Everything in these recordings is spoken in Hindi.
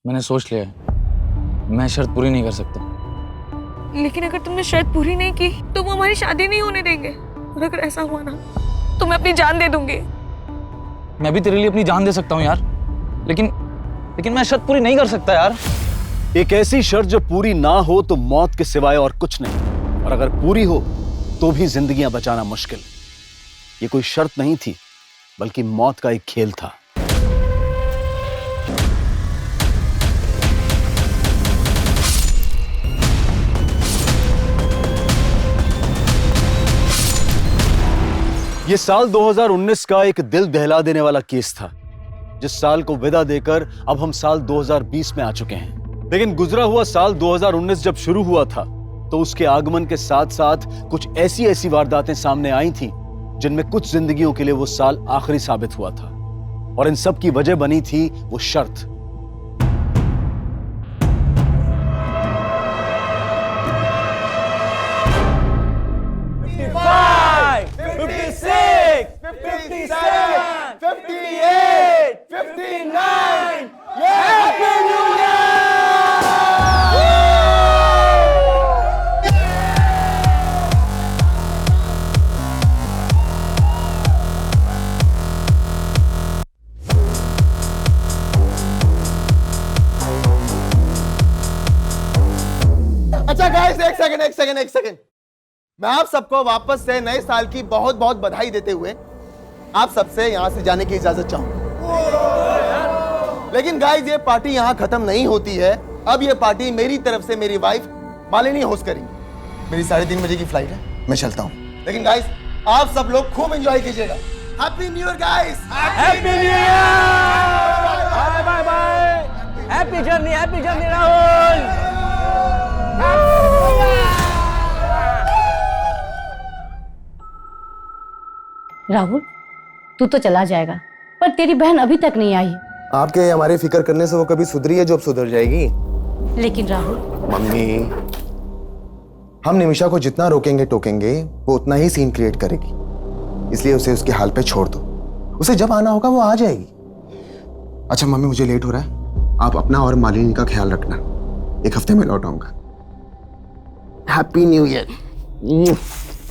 मैंने सोच लिया है, मैं शर्त पूरी नहीं कर सकता। लेकिन अगर तुमने शर्त पूरी नहीं की तो वो हमारी शादी नहीं होने देंगे। और अगर ऐसा हुआ ना तो मैं अपनी जान दे दूंगी। मैं भी तेरे लिए अपनी जान दे सकता हूँ यार, लेकिन लेकिन मैं शर्त पूरी नहीं कर सकता यार। एक ऐसी शर्त जो पूरी ना हो तो मौत के सिवाय और कुछ नहीं, और अगर पूरी हो तो भी जिंदगियां बचाना मुश्किल। ये कोई शर्त नहीं थी, बल्कि मौत का एक खेल था। ये साल 2019 का एक दिल दहला देने वाला केस था, जिस साल को विदा देकर अब हम साल 2020 में आ चुके हैं। लेकिन गुजरा हुआ साल 2019 जब शुरू हुआ था तो उसके आगमन के साथ साथ कुछ ऐसी वारदातें सामने आई थीं जिनमें कुछ जिंदगियों के लिए वो साल आखिरी साबित हुआ था, और इन सब की वजह बनी थी वो शर्त। अच्छा गाइस, एक सेकंड। मैं आप सबको वापस से नए साल की बहुत बहुत बधाई देते हुए आप सबसे यहां से जाने की इजाजत चाहूंगा। लेकिन गाइस, ये पार्टी यहां खत्म नहीं होती है। अब ये पार्टी मेरी तरफ से मेरी वाइफ मालिनी होस्ट करेंगी। मेरी 3:30 बजे की फ्लाइट है, मैं चलता हूं। लेकिन गाइस, आप सब लोग खूब एंजॉय कीजिएगा। Happy new year guys. Happy new year. Bye bye bye. Happy journey Rahul. Rahul, तू तो चला जाएगा, पर तेरी बहन अभी तक नहीं आई। आपके हमारी फिक्र करने से वो कभी सुधरी है जो अब सुधर जाएगी? लेकिन राहुल, मम्मी, हम निमिषा को जितना रोकेंगे टोकेंगे वो उतना ही सीन क्रिएट करेगी। इसलिए उसे उसके हाल पे छोड़ दो। उसे जब आना होगा वो आ जाएगी। अच्छा मम्मी, मुझे लेट हो रहा है, आप अपना और मालिनी का ख्याल रखना। एक हफ्ते में लौट आऊंगा। Happy new year.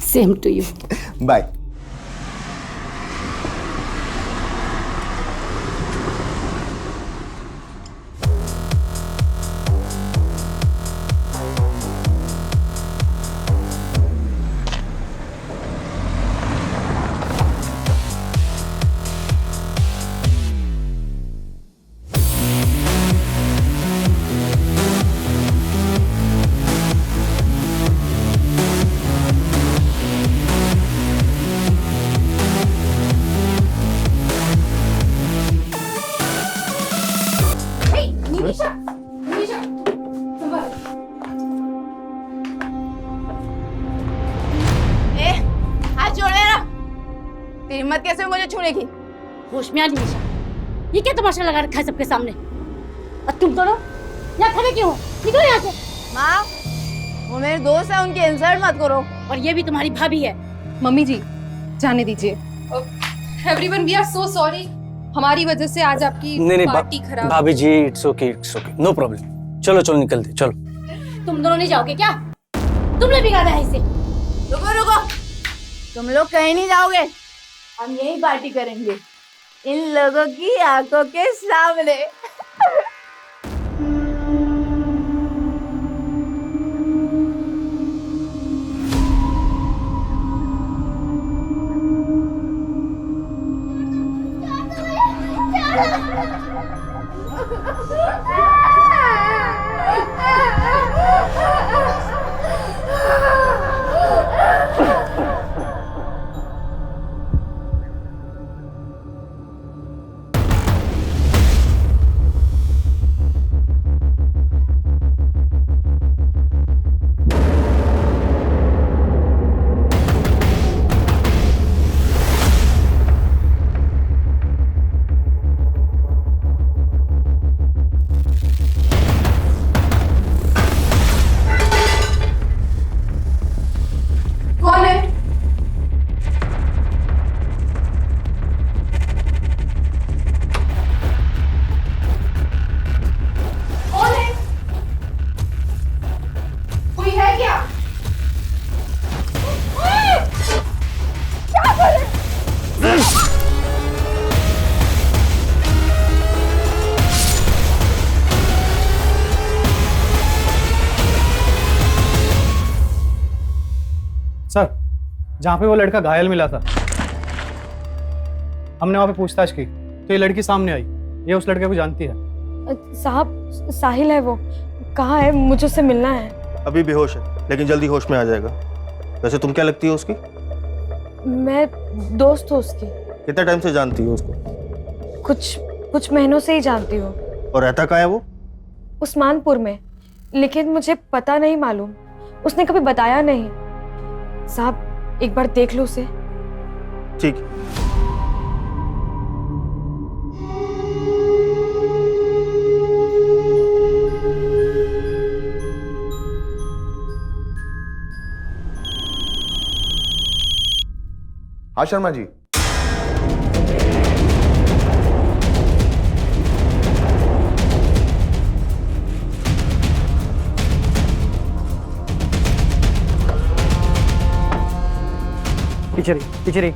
Same to you. Bye. तेरी हिम्मत कैसे मुझे छूनेगी? होश में आ निमिषा, ये क्या तमाशा लगा रखा है सबके सामने? और तुम दोनों यहाँ खड़े क्यों हो? निकलो यहाँ से। माँ, वो मेरे दोस्त है, उनकी इंसल्ट मत करो। और ये भी तुम्हारी भाभी है। मम्मी जी, जाने दीजिए। Everyone, we are so sorry. हमारी वजह से आज आपकी पार्टी खराब। भाभी जी, इट्स ओके, नो प्रॉब्लम। चलो चलो निकलते, चलो। तुम दोनों नहीं जाओगे क्या? तुमने बिगाड़ा है इसे। रुको, तुम लोग कहीं नहीं जाओगे। हम यही पार्टी करेंगे इन लोगों की आंखों के सामने। सर, जहाँ पे वो लड़का घायल मिला था, हमने वहाँ पे पूछताछ की तो ये लड़की सामने आई। ये उस लड़के को जानती है। साहब, साहिल है वो। कहाँ है? मुझे उससे मिलना है। अभी बेहोश है लेकिन जल्दी होश में आ जाएगा। वैसे तुम क्या लगती हो उसकी? मैं दोस्त हूँ उसकी। कितने टाइम से जानती हो उसको? कुछ महीनों से ही जानती हूँ। और रहता कहाँ है वो? उस्मानपुर में, लेकिन मुझे पता नहीं मालूम। उसने कभी बताया नहीं। साहब, एक बार देख लो उसे। ठीक। हाँ शर्मा जी। पीछे रही।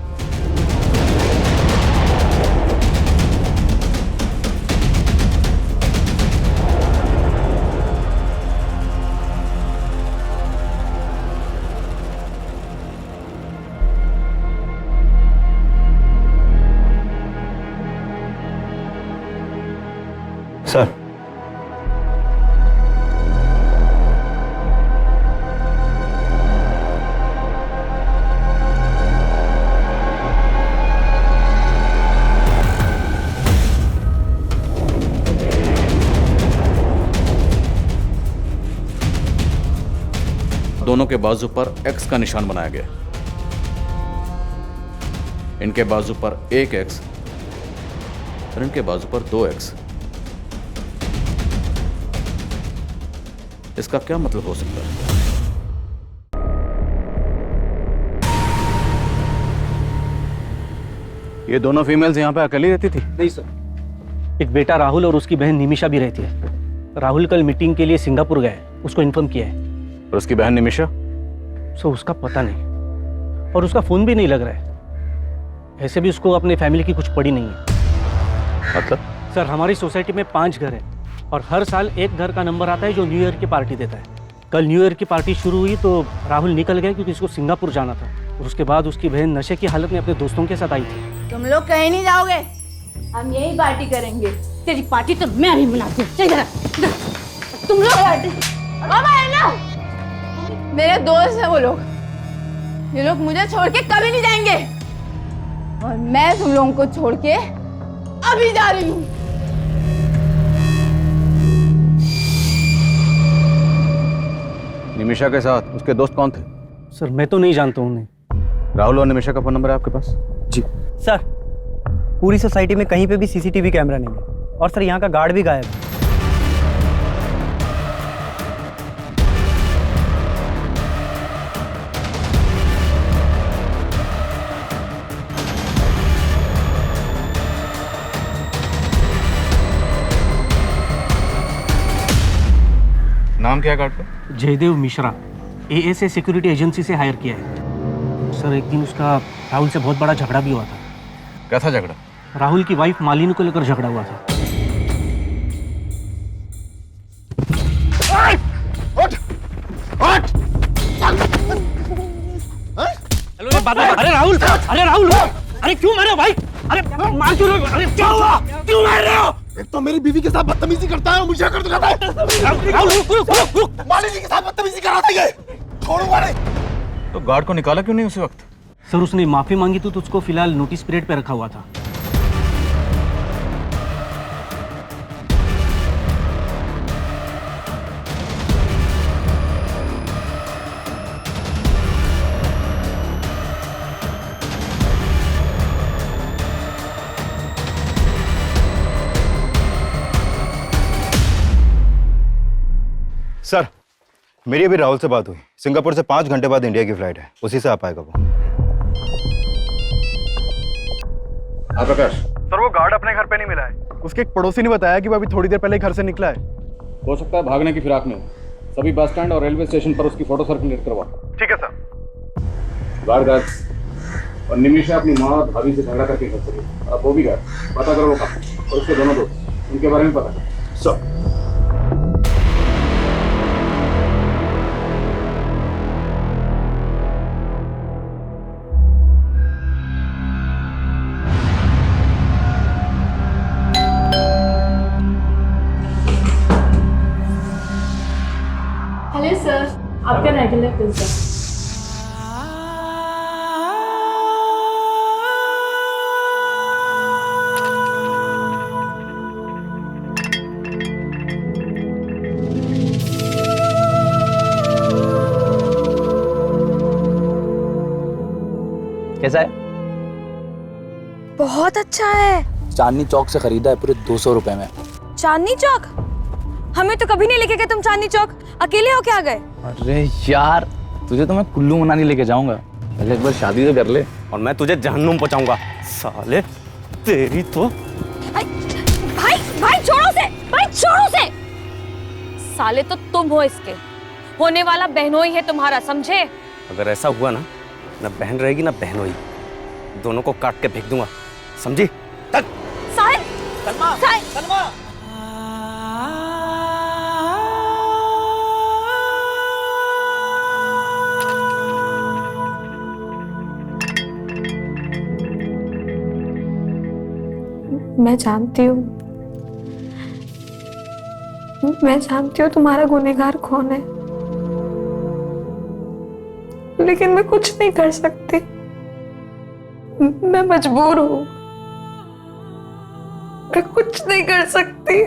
सर, दोनों के बाजू पर एक्स का निशान बनाया गया। इनके बाजू पर एक एक्स और इनके बाजू पर 2 एक्स। इसका क्या मतलब हो सकता है? ये दोनों फीमेल्स यहां पे अकेली रहती थी? नहीं सर, एक बेटा राहुल और उसकी बहन निमिषा भी रहती है। राहुल कल मीटिंग के लिए सिंगापुर गए, उसको इन्फॉर्म किया है। और उसकी बहन निमिषा? सो उसका पता नहीं, और उसका फोन भी नहीं लग रहा है। ऐसे भी उसको अपने फैमिली की कुछ पड़ी नहीं है। मतलब? सर, हमारी सोसाइटी में 5 घर हैं और हर साल एक घर का नंबर आता है जो न्यू ईयर की पार्टी देता है। कल न्यू ईयर की पार्टी शुरू हुई तो राहुल निकल गया क्योंकि उसको सिंगापुर जाना था। और उसके बाद उसकी बहन नशे की हालत में अपने दोस्तों के साथ आई थी। तुम लोग कहीं नहीं जाओगे, हम यही पार्टी करेंगे। तेरी पार्टी तो मैं भी बनाती हूँ। चल इधर, तुम लोग मेरे दोस्त हैं वो लोग। ये लोग मुझे छोड़ के कभी नहीं जाएंगे और मैं तुम लोगों को छोड़ के अभी जा रही हूँ। निमिषा के साथ उसके दोस्त कौन थे? सर, मैं तो नहीं जानता हूँ उन्हें। राहुल और निमिषा का फोन नंबर है आपके पास? जी सर, पूरी सोसाइटी में कहीं पे भी सीसीटीवी कैमरा नहीं है और सर यहाँ का गार्ड भी गायब है। नाम क्या है गार्ड का? Jaidev Mishra, ASA security agency से हायर किया है। सर, एक दिन उसका राहुल से बहुत बड़ा झगड़ा भी हुआ था। क्या था झगड़ा? राहुल की वाइफ मालिनी को लेकर झगड़ा हुआ था। हेलो, अरे राहुल, अरे क्यों मारे हो भाई? अरे मार क्यों रहे हो? अरे क्या हुआ? क्यों मार रहे हो? एक तो मेरी बीवी के साथ बदतमीजी करता है और मुझे कर दिखाता है। राहुल, रुक। मालिनी के साथ बदतमीजी कर रहा था ये। छोड़ूंगा नहीं। तो गार्ड को निकाला क्यों नहीं उसी वक्त? सर, उसने माफी मांगी तो उसको फिलहाल नोटिस पीरियड पे रखा हुआ था। सर, मेरी अभी राहुल से बात हुई। सिंगापुर से 5 घंटे बाद इंडिया की फ्लाइट है, उसी से आ पाएगा वो। हाँ प्रकाश। सर, वो गार्ड अपने घर पे नहीं मिला है। उसके एक पड़ोसी ने बताया कि वो अभी थोड़ी देर पहले घर से निकला है। हो सकता है भागने की फिराक में। सभी बस स्टैंड और रेलवे स्टेशन पर उसकी फोटो सर्कुलेट करवा। ठीक है सर। गार्ड और निमिषा अपनी माँ और भाभी से झगड़ा करके घर से गई। अब वो भी गार्ड, पता करो वो कहाँ। और उसके दोनों दोस्त, उनके बारे में पता करो। सर, आपका रेगुलर पिज्जा। कैसा है? बहुत अच्छा है। चांदनी चौक से खरीदा है पूरे 200 रुपए में। चांदनी चौक? हमें तो कभी नहीं लेके गए तुम चांदनी चौक। अकेले हो क्या गए? अरे यार, तुझे तो मैं कुल्लू मनाली लेके जाऊंगा, पहले एक बार शादी तो कर ले। और मैं तुझे जहन्नुम पहुंचाऊंगा साले, तेरी तो। भाई भाई छोड़ो उसे, भाई छोड़ो उसे। साले तो तुम हो इसके, होने वाला बहनोई है तुम्हारा, समझे? अगर ऐसा हुआ ना बहन रहेगी ना बहनोई, दोनों को काट के फेंक दूंगा, समझी? तक साहिल, साहिल, मैं जानती हूँ तुम्हारा गुनहगार कौन है, लेकिन मैं कुछ नहीं कर सकती। मैं मजबूर हूँ, मैं कुछ नहीं कर सकती।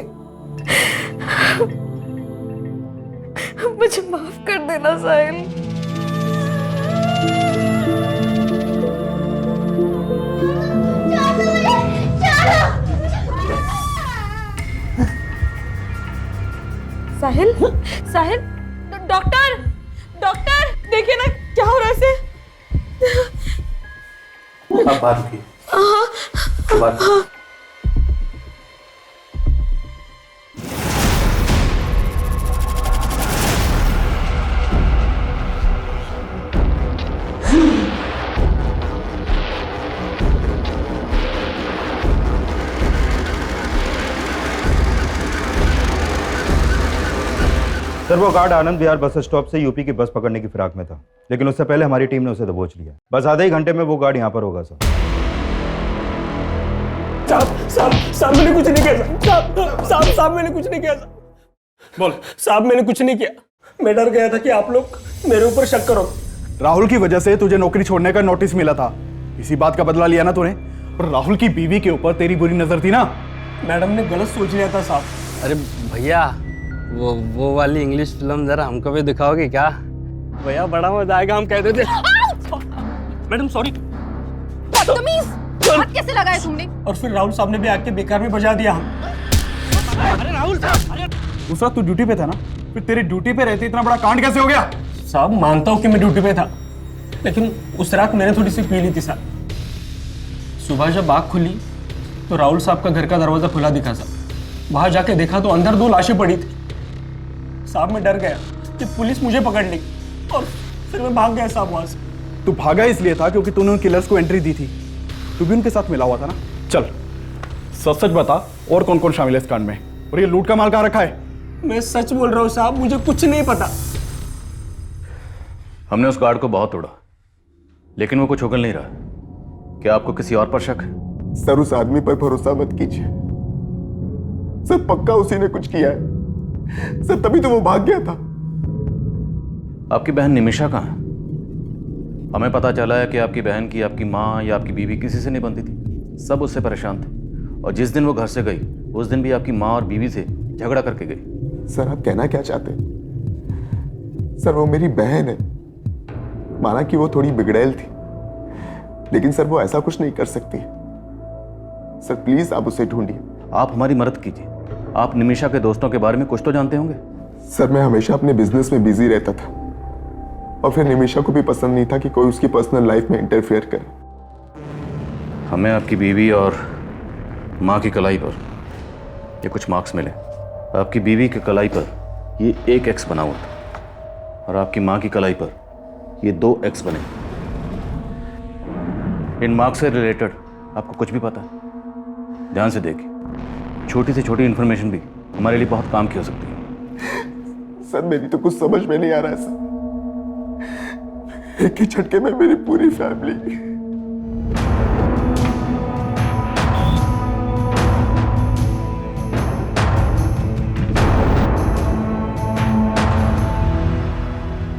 मुझे माफ कर देना साहिल। साहिल, साहिल, डॉक्टर, डॉक्टर, देखिए ना क्या हो रहा है इसे। आप बात की बात। सर वो guard Anand Vihar bus stop से यूपी की बस पकड़ने की फिराक में था, लेकिन उससे पहले हमारी टीम ने उसे दबोच लिया। बस आधे ही घंटे में वो गार्ड यहाँ पर होगा सर। साहब मैंने कुछ नहीं किया साहब मैंने कुछ नहीं किया बोल साहब, मैंने कुछ नहीं किया। मैं डर गया था कि आप लोग मेरे ऊपर शक करो। राहुल की वजह से तुझे नौकरी छोड़ने का नोटिस मिला था, इसी बात का बदला लिया ना तूने। और राहुल की बीवी के ऊपर तेरी बुरी नजर थी ना। मैडम ने गलत सोच लिया था साहब। अरे भैया, वो वाली इंग्लिश फिल्म जरा हमको भी दिखाओगे क्या? भैया बड़ा मजा आएगा, हम कह देते। Madam sorry. बदतमीज, हाथ कैसे लगाया तुमने? और फिर राहुल साहब ने भी आके बेकार में बजा दिया हम। अरे राहुल साहब, उस वक्त तू ड्यूटी पे था ना, फिर तेरी ड्यूटी पे रहते इतना बड़ा कांड कैसे हो गया? साहब मानता हूँ कि मैं ड्यूटी पे था, लेकिन उस रात मैंने थोड़ी सी पी ली थी साहब। सुबह जब आँख खुली तो राहुल साहब का घर का दरवाजा खुला दिखा साहब। वहां जाके देखा तो अंदर 2 लाशें पड़ी थी साहब। मैं डर गया कि पुलिस मुझे पकड़ लेगी और फिर मैं भाग गया साहब वहां से। तू भागा इसलिए था क्योंकि तूने उन किलर्स को एंट्री दी थी। तू भी उनके साथ मिला हुआ था ना। चल सच सच बता, और कौन कौन शामिल है इस कांड में, और ये लूट का माल कहाँ रखा है? मैं सच बोल रहा हूँ साहब, मुझे कुछ नहीं पता। हमने उस गार्ड को बहुत तोड़ा, लेकिन वो कुछ उगल नहीं रहा। क्या आपको किसी और पर शक है? सर उस आदमी पर भरोसा मत कीजिए सर, पक्का उसी ने कुछ किया है सर, तभी तो वो भाग गया था। आपकी बहन निमिषा कहाँ है? हमें पता चला है कि आपकी बहन की आपकी माँ या आपकी बीवी किसी से नहीं बनती थी, सब उससे परेशान थे। और जिस दिन वो घर से गई उस दिन भी आपकी माँ और बीवी से झगड़ा करके गई। सर आप कहना क्या चाहते हैं? सर वो मेरी बहन है, माना कि वो थोड़ी बिगड़ैल थी, लेकिन सर वो ऐसा कुछ नहीं कर सकती। सर प्लीज आप उसे ढूंढिए। आप हमारी मदद कीजिए। आप निमिषा के दोस्तों के बारे में कुछ तो जानते होंगे। सर मैं हमेशा अपने बिजनेस में बिजी रहता था, और फिर निमिषा को भी पसंद नहीं था कि कोई उसकी पर्सनल लाइफ में इंटरफेयर करे। हमें आपकी बीवी और माँ की कलाई पर ये कुछ मार्क्स मिले। आपकी बीवी की कलाई पर ये 1 X बना हुआ था और आपकी माँ की कलाई पर ये 2 X बने। इन मार्क्स से रिलेटेड आपको कुछ भी पता है? ध्यान से देखिए, छोटी से छोटी इंफॉर्मेशन भी हमारे लिए बहुत काम की हो सकती है। सर मेरी तो कुछ समझ में नहीं आ रहा है सर, एक ही झटके में मेरी पूरी फैमिली।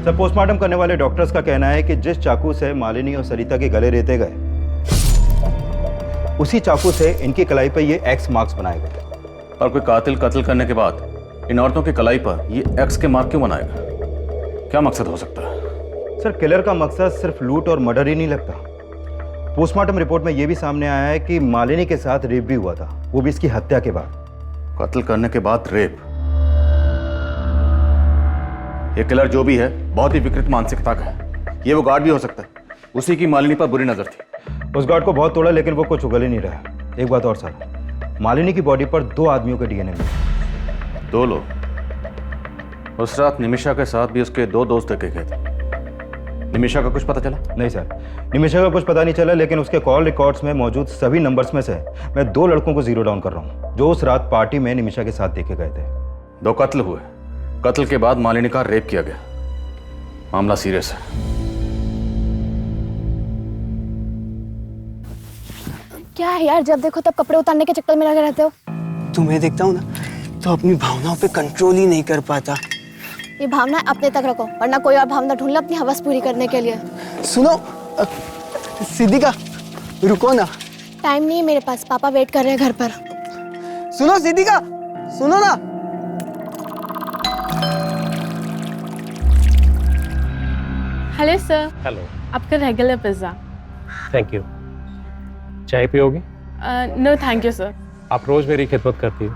सर, पोस्टमार्टम करने वाले डॉक्टर्स का कहना है कि जिस चाकू से मालिनी और सरिता के गले रेते गए, उसी चाकू से इनकी कलाई पर ये एक्स मार्क्स बनाए गए। और कोई कातिल कत्ल करने के बाद इन औरतों की कलाई पर ये एक्स के मार्क क्यों बनाएगा? क्या मकसद हो सकता है? सर, किलर का मकसद सिर्फ लूट और मर्डर ही नहीं लगता। पोस्टमार्टम रिपोर्ट में यह भी सामने आया है कि मालिनी के साथ रेप भी हुआ था, वो भी इसकी हत्या के बाद। कत्ल करने के बाद रेप? ये किलर जो भी है बहुत ही विकृत मानसिकता का है। ये वो गार्ड भी हो सकता है, उसी की मालिनी पर बुरी नजर थी। उस गार्ड को बहुत तोड़ा लेकिन वो कुछ उगल ही नहीं रहा। एक बात और सर, मालिनी की बॉडी पर 2 आदमियों के डीएनए मिले। 2 लोग? उस रात निमिषा के साथ भी उसके 2 दोस्त देखे गए थे। निमिषा का कुछ पता चला? नहीं सर, निमिषा का कुछ पता नहीं चला, लेकिन उसके कॉल रिकॉर्ड्स में मौजूद सभी नंबर्स में से मैं 2 लड़कों को जीरो डाउन कर रहा हूँ जो उस रात पार्टी में निमिषा के साथ देखे गए थे। 2 कत्ल हुए, कत्ल के बाद मालिनी का रेप किया गया। मामला सीरियस है। क्या है यार, जब देखो तब कपड़े उतारने के चक्कर में लगे रहते हो। तुम्हें देखता हूँ ना तो अपनी भावनाओं पे कंट्रोल ही नहीं कर पाता। ये भावना अपने तक रखो, वरना कोई और भावना ढूंढ लो अपनी हवस पूरी करने के लिए। सुनो सिद्धिका, रुको ना। टाइम नहीं है मेरे पास, पापा वेट कर रहे हैं घर पर। सुनो सिद्धिका, सुनो ना। Hello sir. हेलो। आपका रेगुलर पिज्ज़ा। Thank you. चाय पियोगी? No thank you sir. आप रोज मेरी खिदमत करती हो,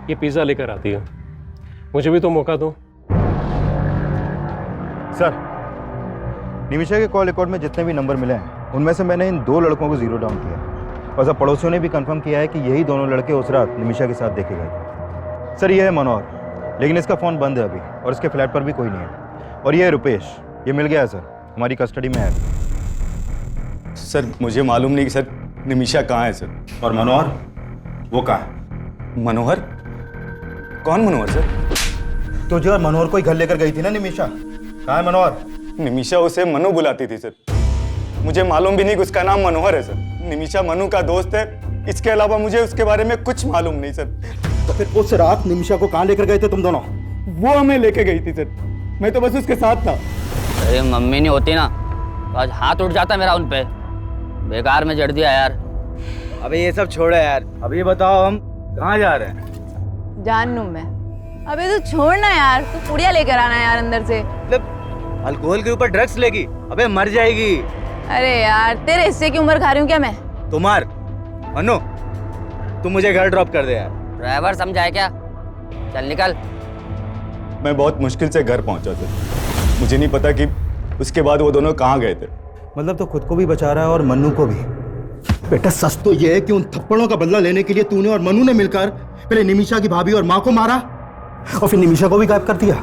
ये पिज़्ज़ा लेकर आती हो, मुझे भी तो मौका दो। सर, निमिषा के कॉल रिकॉर्ड में जितने भी नंबर मिले हैं उनमें से मैंने इन 2 लड़कों को जीरो डाउन किया और सब पड़ोसियों ने भी कंफर्म किया है कि यही दोनों लड़के उस रात निमिषा के साथ देखे गए थे। सर, ये है मनोहर, लेकिन इसका फ़ोन बंद है अभी और इसके फ्लैट पर भी कोई नहीं है। और ये है रुपेश, ये मिल गया है सर, हमारी कस्टडी में है। सर, मुझे मालूम नहीं कि सर निमिषा कहाँ है सर। और मनोहर, वो कहाँ है? मनोहर? कौन मनोहर सर? तो जो मनोहर को ही घर लेकर गई थी ना निमिषा, कहाँ है मनोहर? निमिषा उसे मनु बुलाती थी सर। मुझे मालूम भी नहीं कि उसका नाम मनोहर है सर। निमिषा मनु का दोस्त है, इसके अलावा मुझे उसके बारे में कुछ मालूम नहीं सर। तो फिर उस रात निमिषा को कहाँ लेकर गए थे तुम दोनों? वो हमें लेके गई थी सर, मैं तो बस उसके साथ था। अरे मम्मी नहीं होती ना तो आज हाथ उठ जाता मेरा उन पे। बेकार में जड़ दिया यार। अबे ये सब छोड़ो यार, अब ये बताओ हम कहाँ जा रहे हैं? जान लूं मैं। अबे तू छोड़ना यार, तू पुड़िया लेकर आना यार अंदर से। अल्कोहल के ऊपर ड्रग्स लेगी, अबे मर जाएगी। अरे यार, तेरे हिस्से की उम्र खा रही हूँ क्या मैं? तुम्हार मनु, तुम मुझे घर ड्रॉप कर दे यार। ड्राइवर समझाए क्या? चल निकल। मैं बहुत मुश्किल से घर पहुंचा सर। मुझे नहीं पता कि उसके बाद वो दोनों कहाँ गए थे। मतलब तो खुद को भी बचा रहा है और मन्नू को भी। बेटा, सच तो ये है कि उन थप्पड़ों का बदला लेने के लिए तूने और मनु ने मिलकर पहले निमिषा की भाभी और माँ को मारा और फिर निमिषा को भी गायब कर दिया।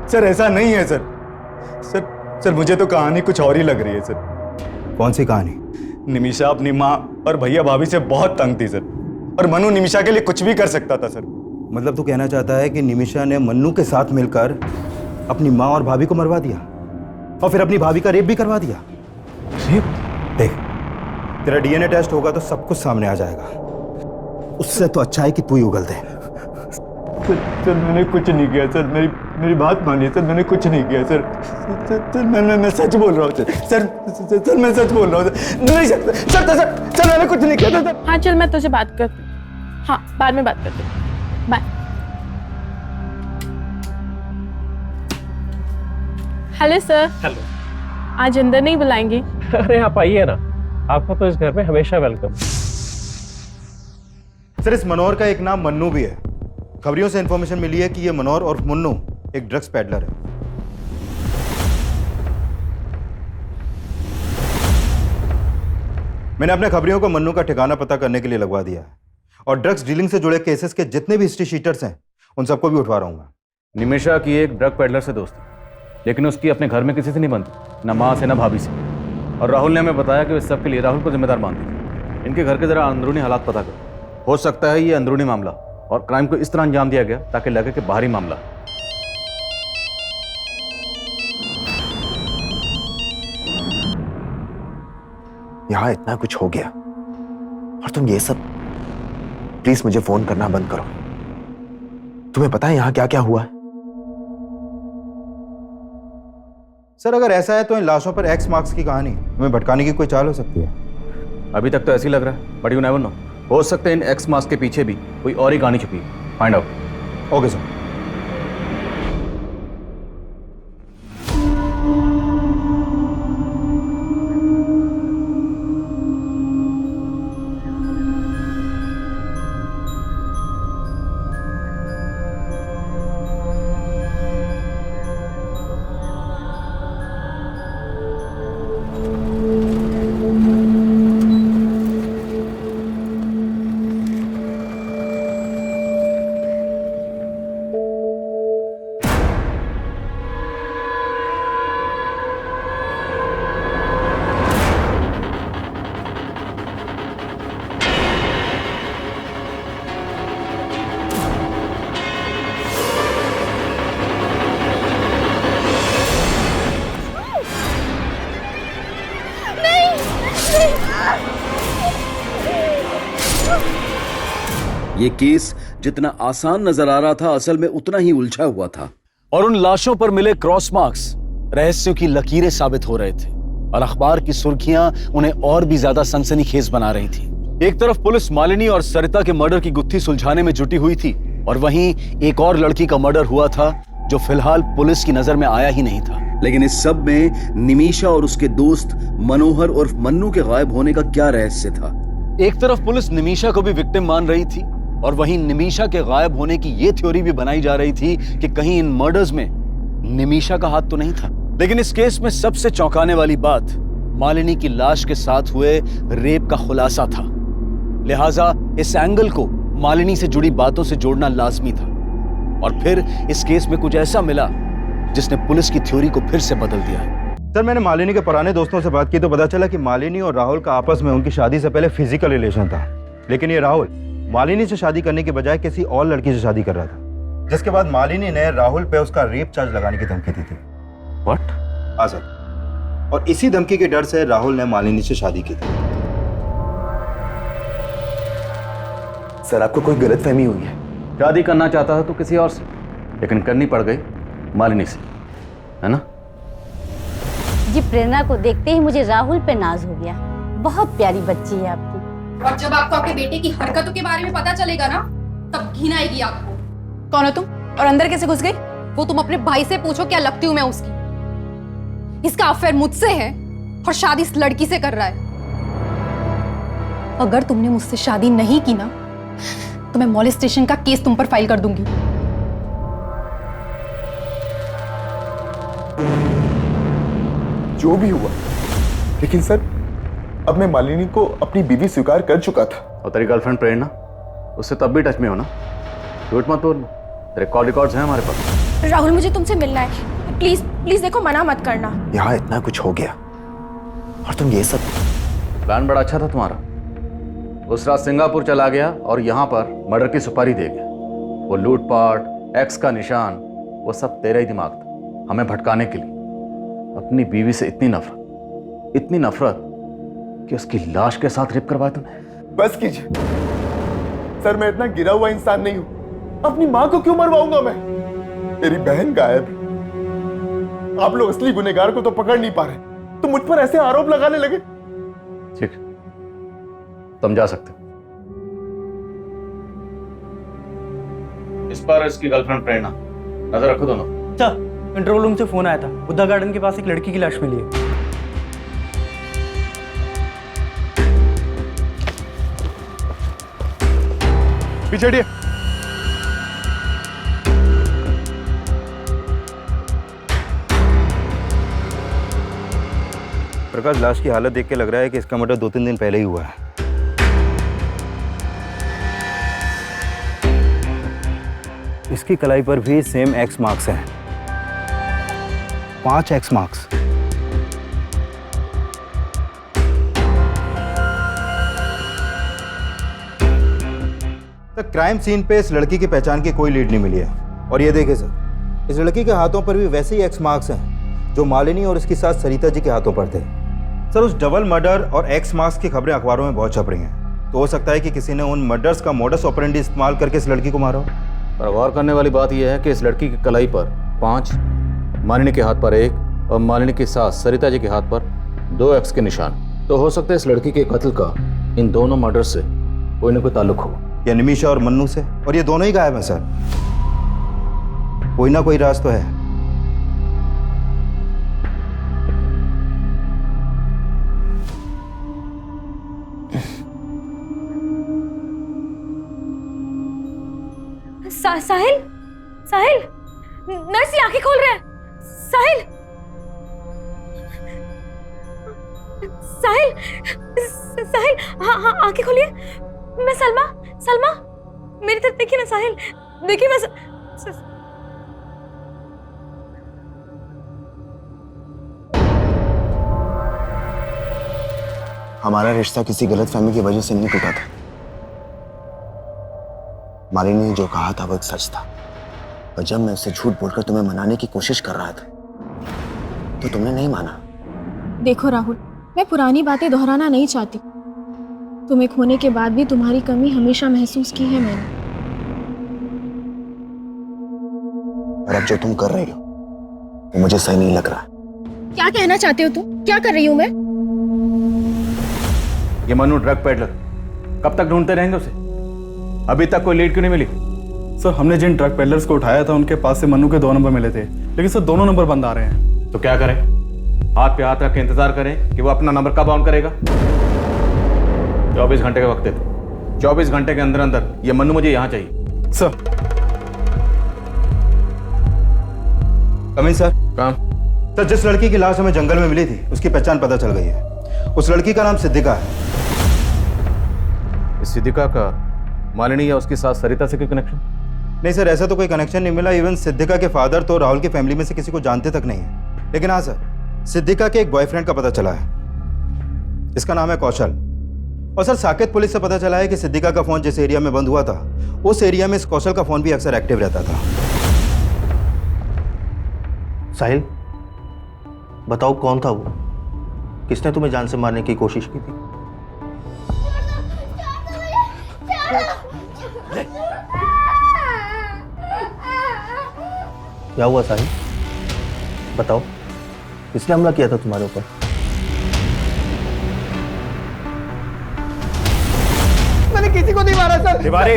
सर, ऐसा नहीं है सर। सर मुझे तो कहानी कुछ और ही लग रही है सर। कौन सी कहानी? निमिषा अपनी माँ और भैया भाभी से बहुत तंग थी सर, और मनु निमिषा के लिए कुछ भी कर सकता था सर। मतलब तू कहना चाहता है कि निमिषा ने मन्नू के साथ मिलकर अपनी माँ और भाभी को मरवा दिया और फिर अपनी भाभी का रेप भी करवा दिया? रेप? देख, तेरा डीएनए टेस्ट होगा तो सब कुछ सामने आ जाएगा। उससे तो अच्छा है कि तू ही उगल दे। सर मैंने कुछ नहीं किया सर, मेरी बात मानिए सर, मैंने कुछ नहीं किया सर। सर मैं सच बोल रहा हूँ सर मैं सच बोल रहा हूँ सर। नहीं सर मैंने कुछ नहीं किया था। हाँ चल, मैं तुझे बात करती हूँ। हाँ, बाद में बात करती हूँ। बाय। Hello sir. हेलो। आज अंदर नहीं बुलाएंगे? अरे आप आइए ना, आपका तो इस घर में हमेशा वेलकम। सर, इस मनोहर का एक नाम मन्नू भी है। खबरियों से इंफॉर्मेशन मिली है कि ये मनोहर और मुन्नू एक ड्रग्स पैडलर है। मैंने अपने खबरियों को मन्नू का ठिकाना पता करने के लिए लगवा दिया है और ड्रग्स डीलिंग से जुड़े केसेस के जितने भी हिस्ट्री शीटर्स हैं उन सबको भी उठवा रहा हूं। निमिषा की एक ड्रग पेडलर से दोस्ती, लेकिन उसकी अपने घर में किसी से नहीं बनती, न माँ से न भाभी से। और राहुल ने हमें बताया कि वे सब के लिए राहुल को जिम्मेदार मानती थी। इनके घर के जरा अंदरूनी हालात पता करो, हो सकता है ये अंदरूनी मामला और क्राइम को इस तरह अंजाम दिया गया ताकि लगे कि बाहरी मामला। यहां इतना कुछ हो गया और तुम ये सब, प्लीज मुझे फोन करना बंद करो। तुम्हें पता है यहां क्या क्या हुआ है? सर अगर ऐसा है तो इन लाशों पर एक्स मार्क्स की कहानी हमें भटकाने की कोई चाल हो सकती है। अभी तक तो ऐसे ही लग रहा है, बट यू नेवर नो। हो सकता है इन एक्स मास्क के पीछे भी कोई और ही कहानी छुपी है। Find out. Okay sir. ये केस जितना आसान नजर आ रहा था असल में उतना ही उलझा हुआ था, और उन लाशों पर मिले क्रॉस मार्क्स रहस्यों की लकीरें साबित हो रहे थे, और अखबार की सुर्खियां उन्हें और भी ज्यादा सनसनीखेज बना रही थी। एक तरफ पुलिस मालिनी और सरिता के मर्डर की गुत्थी सुलझाने में जुटी हुई थी, और वहीं एक और लड़की का मर्डर हुआ था जो फिलहाल पुलिस की नजर में आया ही नहीं था। लेकिन इस सब में निमिषा और उसके दोस्त मनोहर और मन्नू के गायब होने का क्या रहस्य था? एक तरफ पुलिस निमिषा को भी विक्टिम मान रही थी, और वहीं निमिषा के गायब होने की ये थ्योरी भी बनाई जा रही थी कि कहीं इन मर्डर्स में निमिषा का हाथ तो नहीं था। लेकिन इस केस में सबसे चौंकाने वाली बात मालिनी की लाश के साथ हुए रेप का खुलासा था। लिहाजा इस एंगल को मालिनी से जुड़ी बातों से जोड़ना लाजमी था, और फिर इस केस में कुछ ऐसा मिला जिसने पुलिस की थ्योरी को फिर से बदल दिया। सर मैंने मालिनी के पुराने दोस्तों से बात की तो पता चला कि मालिनी और राहुल का आपस में उनकी शादी से पहले फिजिकल रिलेशन था, लेकिन ये राहुल मालिनी से शादी करने के बजाय किसी और लड़की से शादी कर रहा था, जिसके बाद मालिनी ने राहुल पे उसका रेप चार्ज लगाने की धमकी दी थी। व्हाट? हाँ सर, और इसी धमकी के डर से राहुल ने मालिनी से शादी की थी। सर आपको कोई गलतफहमी हुई है। शादी करना चाहता था तो किसी और से, लेकिन करनी पड़ गई मालिनी से, है ना? जी प्रेरणा को देखते ही मुझे राहुल पे नाज हो गया। बहुत प्यारी बच्ची है आपकी। और जब आपको आपके बेटे की हरकतों के बारे में पता चलेगा ना, तब घिन आएगी आपको। कौन हो तुम और अंदर कैसे घुस गई? वो तुम अपने भाई से पूछो क्या लगती हूँ मैं उसकी। इसका अफेयर मुझसे है और शादी इस लड़की से कर रहा है। अगर तुमने मुझसे शादी नहीं की ना तो मैं मॉलेस्टेशन का केस तुम पर फाइल कर दूंगी। जो भी हुआ, लेकिन सर अब मैं मालिनी को अपनी बीवी स्वीकार कर चुका था। और तेरी गर्लफ्रेंड प्रेरणा, उससे तब भी टच में हो ना? झूठ मत बोल, तेरे कॉल रिकॉर्ड्स हैं हमारे पास। राहुल मुझे तुमसे मिलना है, प्लीज प्लीज देखो, मना मत करना। यहाँ इतना कुछ हो गया और तुम ये सब। प्लान बड़ा अच्छा था तुम्हारा। उस रात सिंगापुर चला गया और यहाँ पर मर्डर की सुपारी दे गया। वो लूटपाट, एक्स का निशान, वो सब तेरा ही दिमाग था, हमें भटकाने के लिए। अपनी बीवी से इतनी नफरत कि उसकी लाश के साथ रेप करवाया तुमने। बस कीजिए सर, मैं इतना गिरा हुआ इंसान नहीं हूं। अपनी मां को क्यों मरवाऊंगा मैं? मेरी बहन गायब है। आप लोग असली गुनहगार को तो पकड़ नहीं पा रहे, तो मुझ पर ऐसे आरोप लगाने लगे। ठीक, तुम जा सकते। इस पर इसकी गर्लफ्रेंड प्रेरणा, नजर रखो दोनों। अच्छा, कंट्रोल रूम से फोन आया था, बुद्धा गार्डन के पास एक लड़की की लाश मिली है। पीछे हटिए। प्रकाश, लाश की हालत देख के लग रहा है कि इसका मर्डर 2-3 दिन पहले ही हुआ है। इसकी कलाई पर भी सेम एक्स मार्क्स हैं, 5 एक्स मार्क्स। क्राइम सीन पे इस लड़की की पहचान की कोई लीड नहीं मिली है। और ये देखिए सर, इस लड़की के हाथों पर भी वैसे ही एक्स मार्क्स हैं जो मालिनी और इसकी साथ सरिता जी के हाथों पर थे। सर, उस डबल मर्डर और एक्स मार्क्स की खबरें अखबारों में बहुत छप रही हैं, तो हो सकता है कि किसी ने उन मर्डर्स का मोडस ऑपरेंडी इस्तेमाल करके इस लड़की को मारा हो। पर गौर करने वाली बात यह है कि इस लड़की की कलाई पर 5, मालिनी के हाथ पर 1 और मालिनी की सास सरिता जी के हाथ पर 2 एक्स के निशान। तो हो सकता है इस लड़की के कत्ल का इन दोनों मर्डर से कोई ना कोई ताल्लुक हो। या निमिषा और मन्नू से, और ये दोनों ही गायब हैं सर। कोई ना कोई राज तो है। साहिल, साहिल, नर्स ये आंखें खोल रहे हैं। साहिल, साहिल, साहिल, हाँ हाँ आंखें खोलिए। मैं सलमा, सलमा, मेरी तरफ देखिए ना साहिल, देखिए मैं हमारा रिश्ता किसी गलतफहमी की वजह से नहीं टूटा था। मालिनी ने जो कहा था वो एक सच था, और जब मैं उससे झूठ बोलकर तुम्हें मनाने की कोशिश कर रहा था तो तुमने नहीं माना। देखो राहुल, मैं पुरानी बातें दोहराना नहीं चाहती। तुम्हें खोने के बाद भी तुम्हारी कमी हमेशा महसूस की है मैंने। और अब जो तुम कर रही हो वो मुझे सही नहीं लग रहा। क्या कहना चाहते हो तुम? क्या कर रही हूँ मैं? ये मनु ड्रग पेडलर, कब तक ढूंढते रहेंगे उसे? अभी तक कोई लीड क्यों नहीं मिली? सर हमने जिन ड्रग पेडलर्स को उठाया था उनके पास से मनु के 2 नंबर मिले थे, लेकिन सर दोनों नंबर बंद आ रहे हैं। तो क्या करें? हाथ पे हाथ रख के इंतजार करें कि वो अपना नंबर कब ऑन करेगा? 24 घंटे का वक्त देते। 24 घंटे के अंदर अंदर ये मनु मुझे यहाँ चाहिए। Sir coming sir. काम सर, जिस लड़की की लाश हमें जंगल में मिली थी उसकी पहचान पता चल गई है। उस लड़की का नाम सिद्धिका है। इस सिद्धिका का मालिनी या उसकी सास सरिता से कोई कनेक्शन? नहीं सर, ऐसा तो कोई कनेक्शन नहीं मिला। इवन सिद्धिका के फादर तो राहुल की फैमिली में से किसी को जानते तक नहीं है। लेकिन हाँ सर, सिद्धिका के एक बॉयफ्रेंड का पता चला है। इसका नाम है कौशल। और सर, साकेत पुलिस से पता चला है कि सिद्धिका का फोन जिस एरिया में बंद हुआ था उस एरिया में इस कौशल का फोन भी अक्सर एक्टिव रहता था। साहिल, बताओ कौन था वो? किसने तुम्हें जान से मारने की कोशिश की थी? क्या हुआ साहिल? बताओ, किसने हमला किया था तुम्हारे ऊपर? मैंने किसी को नहीं मारा सर। तिवारी,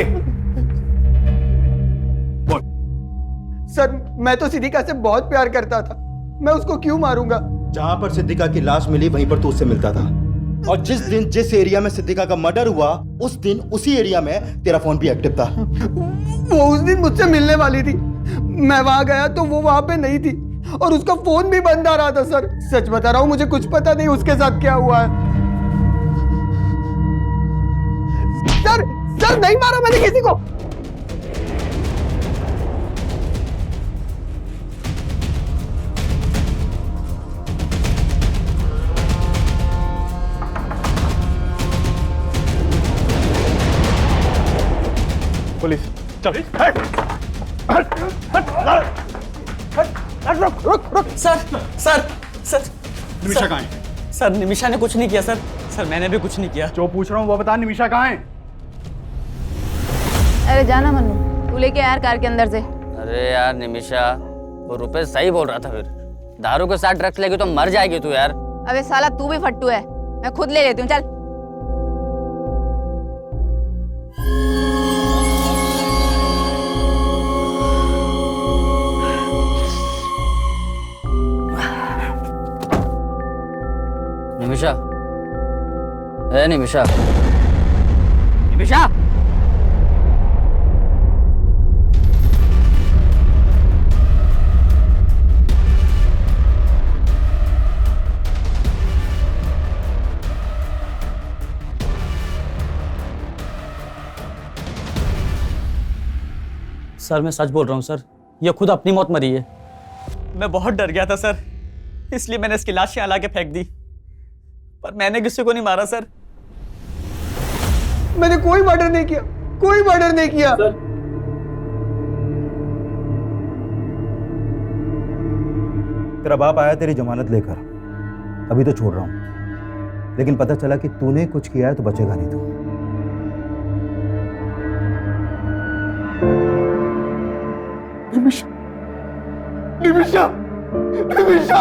सर मैं तो सिद्धिका से बहुत प्यार करता था, मैं उसको क्यों मारूंगा? जहां पर सिद्धिका की लाश मिली वहीं पर तू उससे मिलता था, और जिस दिन जिस एरिया में सिद्धिका का मर्डर हुआ उस दिन उसी एरिया में तेरा फोन भी एक्टिव था। वो उस दिन मुझसे मिलने वाली थी, मैं वहां गया तो वो वहां पे नहीं थी और उसका फोन भी बंद आ रहा था। सर सच बता रहा हूं, मुझे कुछ पता नहीं उसके साथ क्या हुआ है। सर नहीं मारा मैंने किसी को। पुलिस चल। रुक सर, सर, सर। निमिषा कहाँ है? सर निमिषा ने कुछ नहीं किया सर। सर मैंने भी कुछ नहीं किया। जो पूछ रहा हूँ वो बता, निमिषा कहाँ है? अरे जाना मन्नू, तू लेके यार कार के अंदर से। अरे यार निमिषा, वो रुपेश सही बोल रहा था। फिर दारू के साथ ड्रग्स लेगी तो मर जाएगी तू यार। अबे साला तू भी फट्टू है, मैं खुद ले लेती हूँ, चल। निमिषा, ए निमिषा, निमिषा, सर मैं सच बोल रहा हूँ सर, ये खुद अपनी मौत मरी है। मैं बहुत डर गया था सर, इसलिए मैंने इसकी लाश यहाँ ला के फेंक दी, पर मैंने किसी को नहीं मारा सर। मैंने कोई मर्डर नहीं किया, कोई मर्डर नहीं किया। तेरा बाप आया तेरी जमानत लेकर, अभी तो छोड़ रहा हूं, लेकिन पता चला कि तूने कुछ किया है तो बचेगा नहीं तू। निमिषा, निमिषा, निमिषा,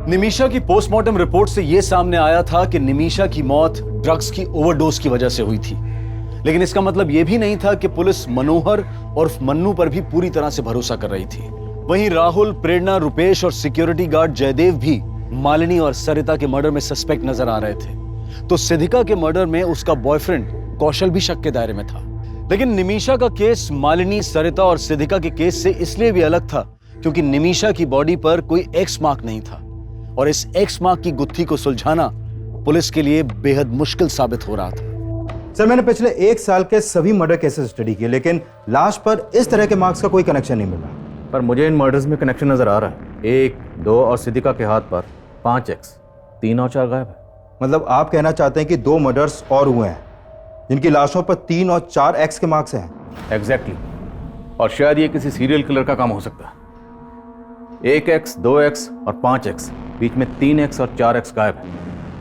निमिषा की पोस्टमार्टम रिपोर्ट से यह सामने आया था कि निमिषा की मौत ड्रग्स की ओवरडोज की वजह से हुई थी, लेकिन इसका मतलब यह भी नहीं था कि पुलिस मनोहर और मन्नू पर भी पूरी तरह से भरोसा कर रही थी। वहीं राहुल, प्रेरणा, रुपेश और सिक्योरिटी गार्ड जयदेव भी मालिनी और सरिता के मर्डर में सस्पेक्ट नजर आ रहे थे। तो सिद्धिका के मर्डर में उसका बॉयफ्रेंड कौशल भी शक के दायरे में था। लेकिन निमिषा का केस मालिनी, सरिता और सिद्धिका के केस से इसलिए भी अलग था क्योंकि निमिषा की बॉडी पर कोई एक्स मार्क नहीं था और इस एक्स मार्क की गुत्थी को सुलझाना पुलिस के लिए बेहद मुश्किल साबित हो रहा था। सर, मैंने पिछले 1 साल के सभी मर्डर केसेस स्टडी किए, लेकिन लाश पर इस तरह के मार्क्स का कोई कनेक्शन नहीं मिला। पर मुझे इन मर्डर्स में कनेक्शन नजर आ रहा है। 1, 2 और सिद्धिका के हाथ पर 5x, 3 और 4 गायब है। मतलब आप कहना चाहते हैं कि 2 मर्डर्स और हुए हैं जिनकी लाशों पर 3 और 4 एक्स के मार्क्स हैं? एग्जैक्टली। और शायद ये किसी सीरियल किलर का काम हो सकता है। 1x, 2x और 5x, बीच में 3x और 4x गायब है।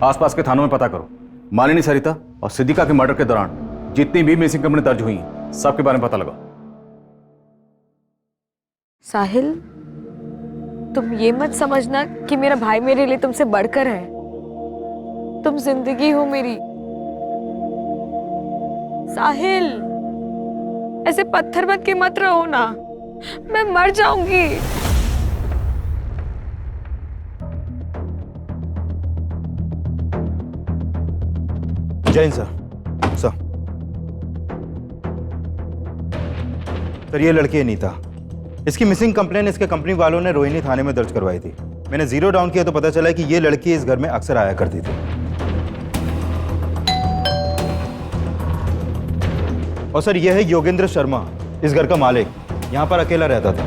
आसपास के थानों में पता करो। मालिनी, सरिता और सिद्धिका के मर्डर के दौरान जितनी भी मिसिंग कंप्लेंट दर्ज हुई हैं, सबके बारे में पता लगाओ। साहिल, तुम ये मत समझना कि मेरा भाई मेरे लिए तुमसे बढ़कर है। तुम जिंदगी हो मेरी। साहिल, ऐसे पत्थर मत के मत रहो ना, मैं मर जाऊंगी। जैन सर, सर ये लड़की नीता, इसकी मिसिंग कंप्लेन इसके कंपनी वालों ने रोहिणी थाने में दर्ज करवाई थी। मैंने जीरो डाउन किया तो पता चला कि ये लड़की इस घर में अक्सर आया करती थी। और सर यह है योगेंद्र शर्मा, इस घर का मालिक, यहाँ पर अकेला रहता था।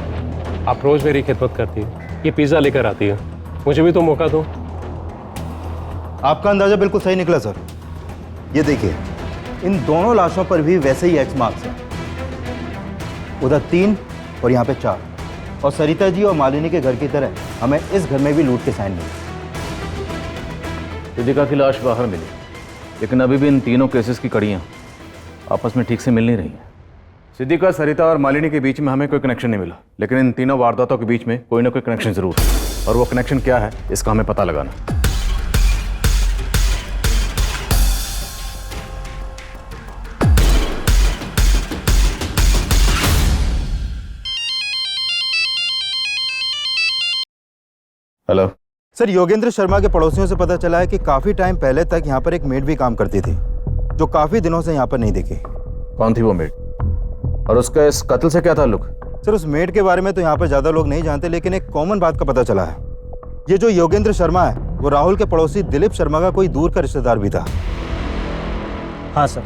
आप रोज मेरी खिदमत करती है, ये पिज्जा लेकर आती है, मुझे भी तो मौका दो। आपका अंदाजा बिल्कुल सही निकला सर। ये देखिए, इन दोनों लाशों पर भी वैसे ही एक्स मार्क्स हैं। उधर 3 और यहाँ पे 4। और सरिता जी और मालिनी के घर की तरह हमें इस घर में भी लूट के साइन मिले। सिद्धिका की लाश बाहर मिली, लेकिन अभी भी इन तीनों केसेस की कड़ियाँ आपस में ठीक से मिल नहीं रही हैं। सिद्धिका, सरिता और मालिनी के बीच में हमें कोई कनेक्शन नहीं मिला, लेकिन इन तीनों वारदातों के बीच में कोई ना कोई कनेक्शन जरूर है, और वो कनेक्शन क्या है इसका हमें पता लगाना। हेलो सर, योगेंद्र शर्मा के पड़ोसियों से पता चला है कि काफी टाइम पहले तक यहाँ पर एक मेड भी काम करती थी, जो काफी दिनों से यहाँ पर नहीं दिखी। कौन थी वो मेड, और उसका इस कत्ल से क्या ताल्लुक? सर, उस मेड के बारे में तो यहाँ पर ज्यादा लोग नहीं जानते, लेकिन एक कॉमन बात का पता चला है। ये जो योगेंद्र शर्मा है वो राहुल के पड़ोसी दिलीप शर्मा का कोई दूर का रिश्तेदार भी था। हाँ सर,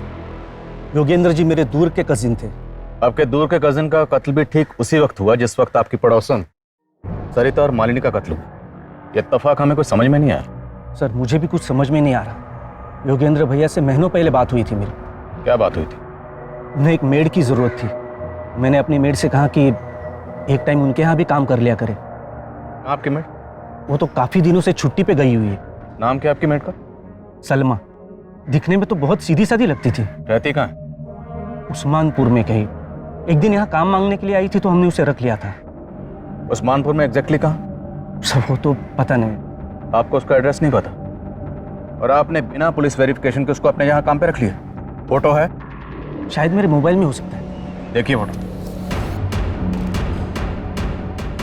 योगेंद्र जी मेरे दूर के कजिन थे। आपके दूर के कजिन का कत्ल भी ठीक उसी वक्त हुआ जिस वक्त आपकी पड़ोसन सरिता और मालिनी का कत्ल हुआ। ये इत्तेफाक हमें कुछ समझ में नहीं आया। सर, मुझे भी कुछ समझ में नहीं आ रहा। योगेंद्र भैया से महीनों पहले बात हुई थी मेरी। क्या बात हुई थी? उन्हें एक मेड की जरूरत थी। मैंने अपनी मेड से कहा कि एक टाइम उनके यहाँ भी काम कर लिया करे। आपकी मेड? वो तो काफी दिनों से छुट्टी पे गई हुई है। नाम क्या आपकी मेड का? सलमा। दिखने में तो बहुत सीधी सादी लगती थी। रहती कहाँ है? उस्मानपुर में कहीं। एक दिन यहाँ काम मांगने के लिए आई थी तो हमने उसे रख लिया था। उस्मानपुर में एग्जैक्टली कहाँ? सब वो तो पता नहीं। आपको उसका एड्रेस नहीं पता, और आपने बिना पुलिस वेरिफिकेशन के उसको अपने यहाँ काम पे रख लिया? फोटो है? शायद मेरे मोबाइल में हो सकता है। देखिए फोटो।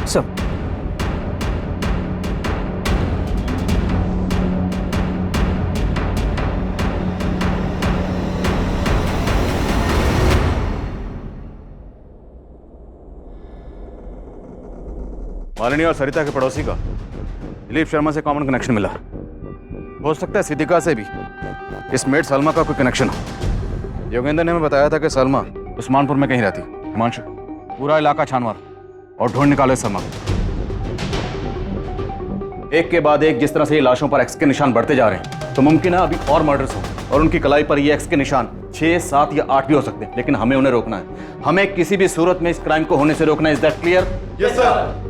सब मालिनी और सरिता के पड़ोसी का दिलीप शर्मा से कॉमन कनेक्शन मिला। हो सकता है सिद्धिका से भी इस मेड सलमा का कोई कनेक्शन हो। योगेंद्र ने हमें बताया था कि सलमा उस्मानपुर में कहीं रहती। हिमांशु, पूरा इलाका छान मार और ढूंढ निकालो इस सलमा को। एक के बाद एक जिस तरह से ये लाशों पर एक्स के निशान बढ़ते जा रहे हैं, तो मुमकिन है अभी और मर्डर्स हो और उनकी कलाई पर ये एक्स के निशान 6, 7 या 8 भी हो सकते हैं। लेकिन हमें उन्हें रोकना है। हमें किसी भी सूरत में इस क्राइम को होने से रोकना है। Is that clear? Yes sir.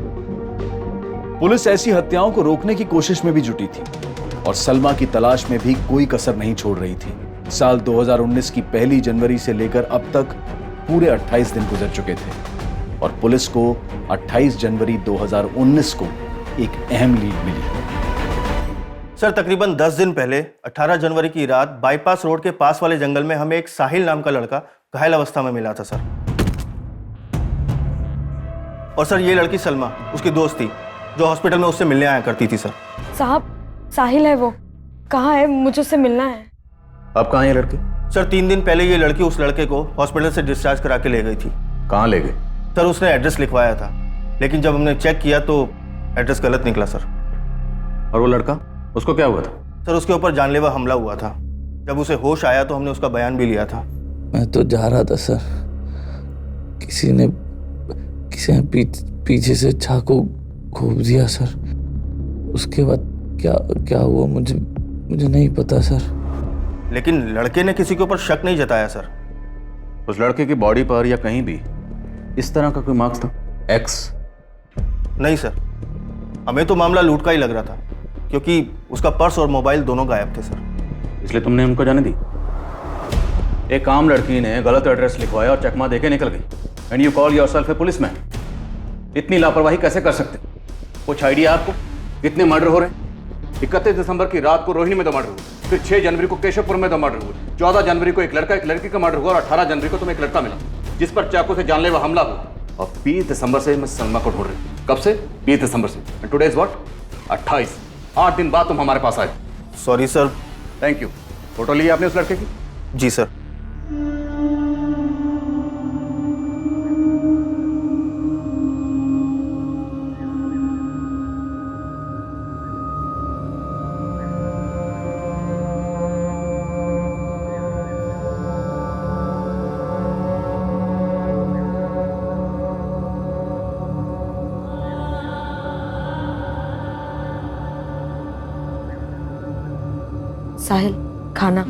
Police ऐसी हत्याओं को रोकने की कोशिश में भी जुटी थी और सलमा की तलाश में भी कोई कसर नहीं छोड़ रही थी। साल 2019 की 1 जनवरी से लेकर अब तक पूरे 28 दिन गुजर चुके थे और पुलिस को 28 जनवरी 2019 को एक अहम लीड मिली। सर तकरीबन 10 दिन पहले 18 जनवरी की रात बाईपास रोड के पास वाले जंगल में हमें एक साहिल नाम का लड़का घायल अवस्था में मिला था सर। और सर ये लड़की सलमा उसकी दोस्त थी जो हॉस्पिटल में उससे मिलने आया करती थी सर। साहब साहिल है वो, कहाँ है? मुझे उससे मिलना है। अब कहाँ है लड़की? सर 3 दिन पहले ये लड़की उस लड़के को हॉस्पिटल से डिस्चार्ज करा के ले गई थी। कहाँ ले गए? सर उसने एड्रेस लिखवाया था, लेकिन जब हमने चेक किया तो एड्रेस गलत निकला सर। और वो लड़का, उसको क्या हुआ था? सर उसके ऊपर जानलेवा हमला हुआ था। जब उसे होश आया तो हमने उसका बयान भी लिया था। मैं तो जा रहा था सर, किसी ने पीछे से चाकू घोंप दिया सर। उसके बाद क्या हुआ मुझे नहीं पता सर। लेकिन लड़के ने किसी के ऊपर शक नहीं जताया सर। उस लड़के की बॉडी पर या कहीं भी इस तरह का कोई मार्क्स था? एक्स? नहीं सर, हमें तो मामला लूट का ही लग रहा था, क्योंकि उसका पर्स और मोबाइल दोनों गायब थे सर। इसलिए तुमने उनको जाने दी? एक आम लड़की ने गलत एड्रेस लिखवाया और चकमा देके निकल गई, and you call yourself A policeman. इतनी लापरवाही कैसे कर सकते? कुछ आइडिया आपको? कितने मर्डर हो रहे हैं? 31 दिसंबर की रात को रोहिणी में 2 मर्डर हुए, फिर 6 जनवरी को केशवपुर में 2 मर्डर हुए, 14 जनवरी को एक लड़का एक लड़की का मर्डर हुआ, और 18 जनवरी को तुम्हें एक लड़का मिला जिस पर चाकू से जानलेवा हमला हुआ। और 20 दिसंबर से मैं सलमा को ढूंढ रही हूँ। कब से? 20 दिसंबर से। And today is what? 28। 8 दिन बाद तुम हमारे पास आए। Sorry sir. Thank you. Photo ली आपने उस लड़के की? जी सर। साहिल, खाना।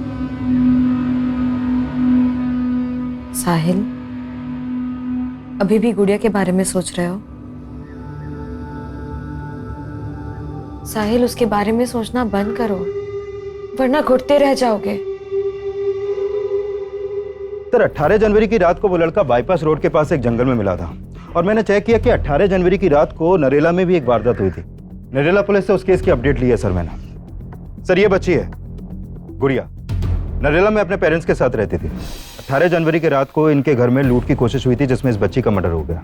साहिल, अभी भी गुड़िया के बारे में सोच रहे हो? साहिल, उसके बारे में सोचना बंद करो, वरना घुटते रह जाओगे। सर 18 जनवरी की रात को वो लड़का बाईपास रोड के पास एक जंगल में मिला था, और मैंने चेक किया कि 18 जनवरी की रात को नरेला में भी एक वारदात हुई थी। नरेला पुलिस से उस केस की अपडेट ली है सर मैंने। सर ये बच्ची है गुड़िया, नरेला में अपने पेरेंट्स के साथ रहती थी। 18 जनवरी की रात को इनके घर में लूट की कोशिश हुई थी, जिसमें इस बच्ची का मर्डर हो गया।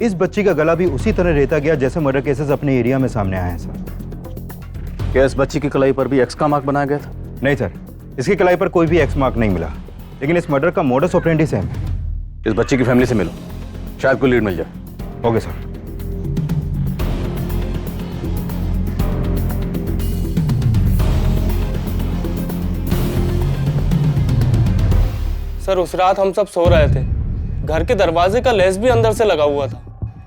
इस बच्ची का गला भी उसी तरह रेता गया जैसे मर्डर केसेस अपने एरिया में सामने आए हैं सर। क्या इस बच्ची की कलाई पर भी एक्स का मार्क बनाया गया था? नहीं सर, इसकी कलाई पर कोई भी एक्स मार्क नहीं मिला, लेकिन इस मर्डर का मोडस ऑपरेंडी सेम है। इस बच्ची की फैमिली से मिलो, शायद कोई लीड मिल जाए। Okay sir. सर उस रात हम सब सो रहे थे, घर के दरवाजे का लेस भी अंदर से लगा हुआ था।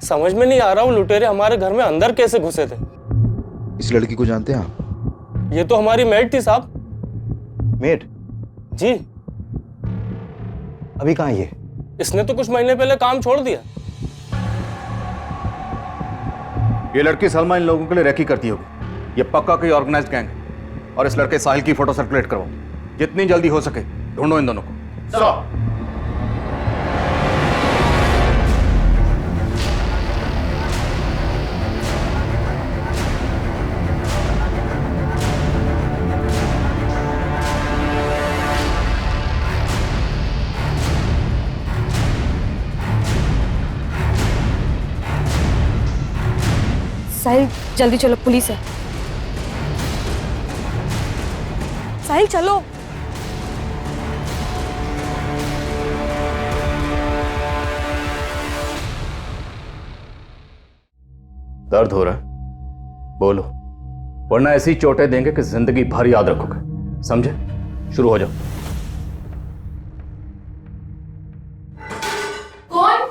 समझ में नहीं आ रहा वो लुटेरे हमारे घर में अंदर कैसे घुसे थे। इस लड़की को जानते हैं आप? ये तो हमारी मेड थी साहब। मेड? जी। अभी कहाँ है ये? इसने तो कुछ महीने पहले काम छोड़ दिया। ये लड़की सलमा इन लोगों के लिए रैकी करती होगी। ये पक्का कोई ऑर्गेनाइज्ड गैंग है। और इस लड़के साहिल की फोटो सर्कुलेट करवाओ, जितनी जल्दी हो सके। ढूंढो इन दोनों को। साहिल जल्दी चलो, पुलिस है। साहिल चलो। दर्द हो रहा है? बोलो, वरना ऐसी चोटें देंगे कि जिंदगी भर याद रखोगे। समझे? शुरू हो जाओ। कौन?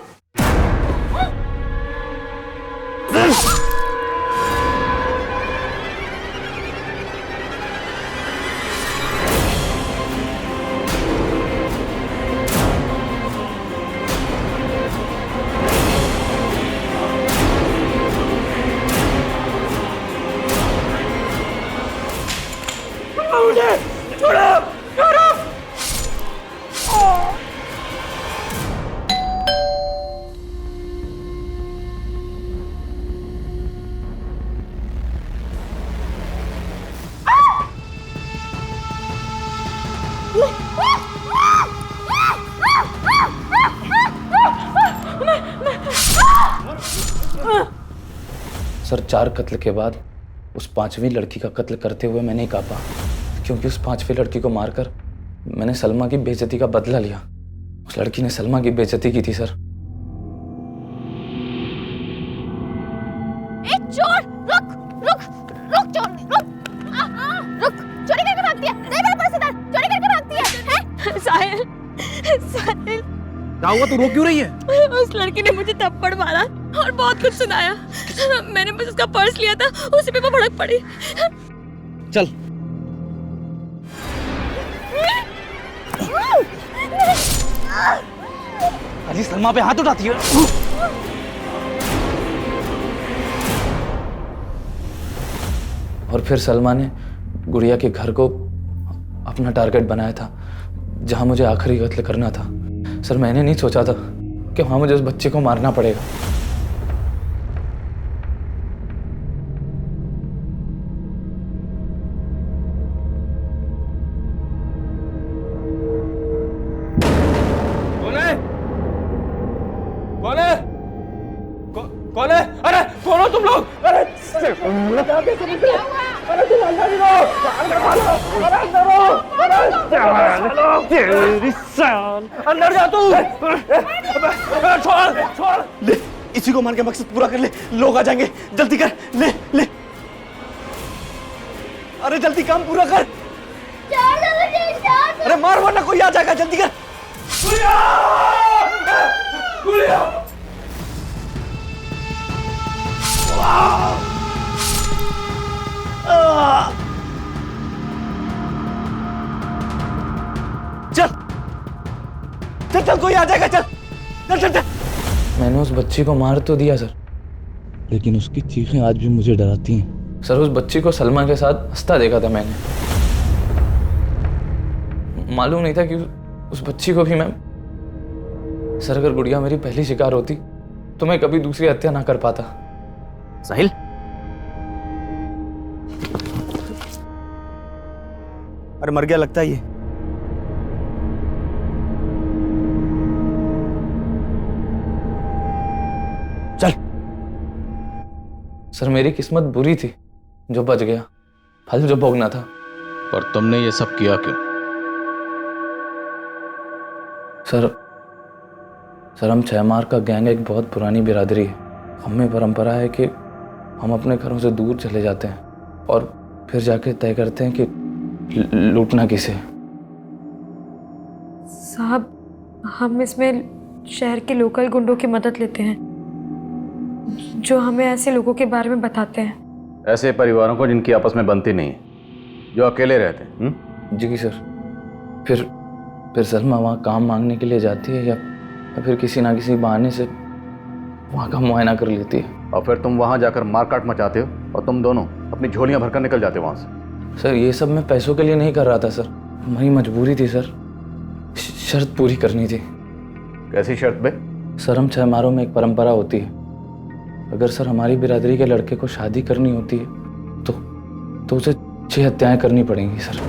सर 4 कत्ल के बाद उस 5वीं लड़की का कत्ल करते हुए मैंने कापा, क्योंकि उस 5वीं लड़की को मारकर मैंने सलमा की बेइज्जती का बदला लिया। उस लड़की ने सलमा की बेइज्जती की थी सर। ए चोर, रुक रुक रुक चोर, रुक रुक, चोरी करके भागती है, नहीं मेरे पर्स इधर, चोरी करके भागती है? साहिल, साहिल क्या हुआ, तू रो क्यों रही है? उस लड़की ने मुझे थप्पड़ मारा और बहुत कुछ सुनाया। मैंने बस उसका पर्स लिया था, उसी पे वो भड़क पड़ी। चल अजी सलमा पे हाथ उठाती है। और फिर सलमा ने गुड़िया के घर को अपना टारगेट बनाया था, जहां मुझे आखिरी कत्ल करना था। सर मैंने नहीं सोचा था कि वहां मुझे उस बच्चे को मारना पड़ेगा। कौन है? अरे कौन हो तुम लोग? अरे अंदर जा तू। छोड़ छोड़, ले इसी को मार के मकसद पूरा कर ले, लोग आ जाएंगे, जल्दी कर, ले ले, अरे जल्दी काम पूरा कर। अरे मार वरना कोई आ जाएगा, जल्दी कर। चल चल चल, कोई आ जाएगा, चल चल चल चल। मैंने उस बच्ची को मार तो दिया सर, लेकिन उसकी चीखें आज भी मुझे डराती हैं। सर उस बच्ची को सलमा के साथ हंसता देखा था मैंने। मालूम नहीं था कि उस बच्ची को भी मैं, सर अगर गुड़िया मेरी पहली शिकार होती तो मैं कभी दूसरी हत्या ना कर पाता। साहिल, अरे मर गया लगता है ये। चल। सर मेरी किस्मत बुरी थी जो बच गया, फल जो भोगना था। पर तुमने ये सब किया क्यों? सर हम 6 मार का गैंग एक बहुत पुरानी बिरादरी है। हमें परंपरा है कि हम अपने घरों से दूर चले जाते हैं और फिर जाके तय करते हैं कि लूटना किसे। साहब हम इसमें शहर के लोकल गुंडों की मदद लेते हैं, जो हमें ऐसे लोगों के बारे में बताते हैं। ऐसे परिवारों को जिनकी आपस में बनती नहीं, जो अकेले रहते हैं। जी सर। फिर सलमा वहाँ काम मांगने के लिए जाती है या फिर किसी ना किसी बहाने से वहाँ का मुआयना कर लेती है। और फिर तुम वहाँ जाकर मारकाट मचाते हो और तुम दोनों अपनी झोलियाँ भरकर निकल जाते हो वहाँ से। सर ये सब मैं पैसों के लिए नहीं कर रहा था सर, हमारी मजबूरी थी सर, शर्त पूरी करनी थी। कैसी शर्त बे? सर हम 6 मारों में एक परंपरा होती है, अगर सर हमारी बिरादरी के लड़के को शादी करनी होती है तो उसे 6 हत्याएं करनी पड़ेंगी सर।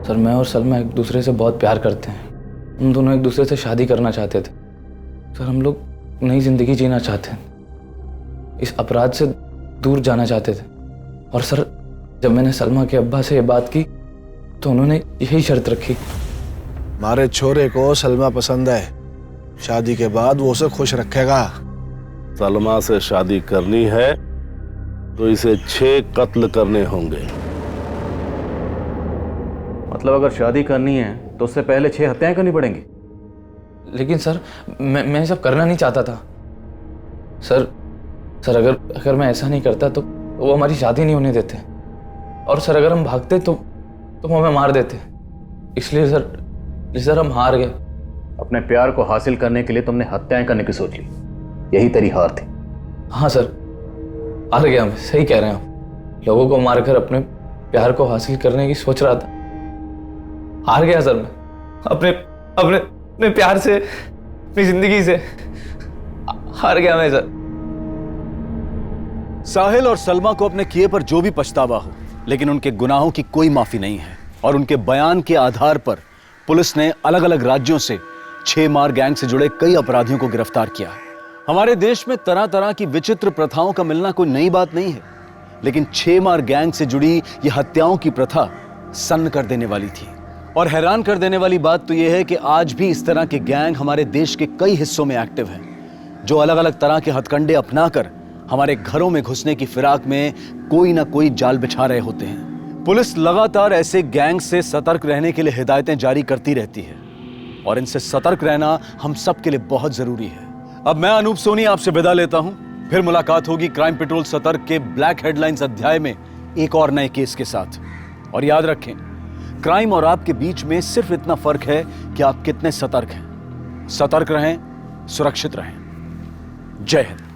सर मैं और सलमा एक दूसरे से बहुत प्यार करते हैं, हम दोनों एक दूसरे से शादी करना चाहते थे। सर हम लोग नई जिंदगी जीना चाहते हैं, इस अपराध से दूर जाना चाहते थे। और सर जब मैंने सलमा के अब्बा से ये बात की तो उन्होंने यही शर्त रखी। हमारे छोरे को सलमा पसंद है, शादी के बाद वो उसे खुश रखेगा। सलमा से शादी करनी है तो इसे 6 कत्ल करने होंगे। मतलब अगर शादी करनी है तो उससे पहले 6 हत्याएं करनी पड़ेंगी? लेकिन सर मैं सब करना नहीं चाहता था सर अगर मैं ऐसा नहीं करता तो वो हमारी शादी नहीं होने देते, और सर अगर हम भागते तो वो हमें मार देते। इसलिए सर हम हार गए। अपने प्यार को हासिल करने के लिए तुमने हत्याएं करने की सोच ली, यही तेरी हार थी। हाँ सर हार गया मैं, सही कह रहे हैं आप। लोगों को मारकर अपने प्यार को हासिल करने की सोच रहा था, हार गया सर मैं। अपने प्यार से, अपनी जिंदगी से हार गया मैं सर। साहिल और सलमा को अपने किए पर जो भी पछतावा हो, लेकिन उनके गुनाहों की कोई माफी नहीं है। और उनके बयान के आधार पर पुलिस ने अलग अलग राज्यों से 6 मार गैंग से जुड़े कई अपराधियों को गिरफ्तार किया है। हमारे देश में तरह तरह की विचित्र प्रथाओं का मिलना कोई नई बात नहीं है, लेकिन 6 मार गैंग से जुड़ी यह हत्याओं की प्रथा सन्न कर देने वाली थी। और हैरान कर देने वाली बात तो यह है कि आज भी इस तरह के गैंग हमारे देश के कई हिस्सों में एक्टिव हैं, जो अलग अलग तरह के हथकंडे अपनाकर हमारे घरों में घुसने की फिराक में कोई ना कोई जाल बिछा रहे होते हैं। पुलिस लगातार ऐसे गैंग से सतर्क रहने के लिए हिदायतें जारी करती रहती है और इनसे सतर्क रहना हम सब के लिए बहुत जरूरी है। अब मैं अनूप सोनी आपसे विदा लेता हूं, फिर मुलाकात होगी क्राइम पेट्रोल सतर्क के ब्लैक हेडलाइंस अध्याय में एक और नए केस के साथ। और याद रखें, क्राइम और आपके बीच में सिर्फ इतना फर्क है कि आप कितने सतर्क हैं। सतर्क रहें, सुरक्षित रहें। जय हिंद।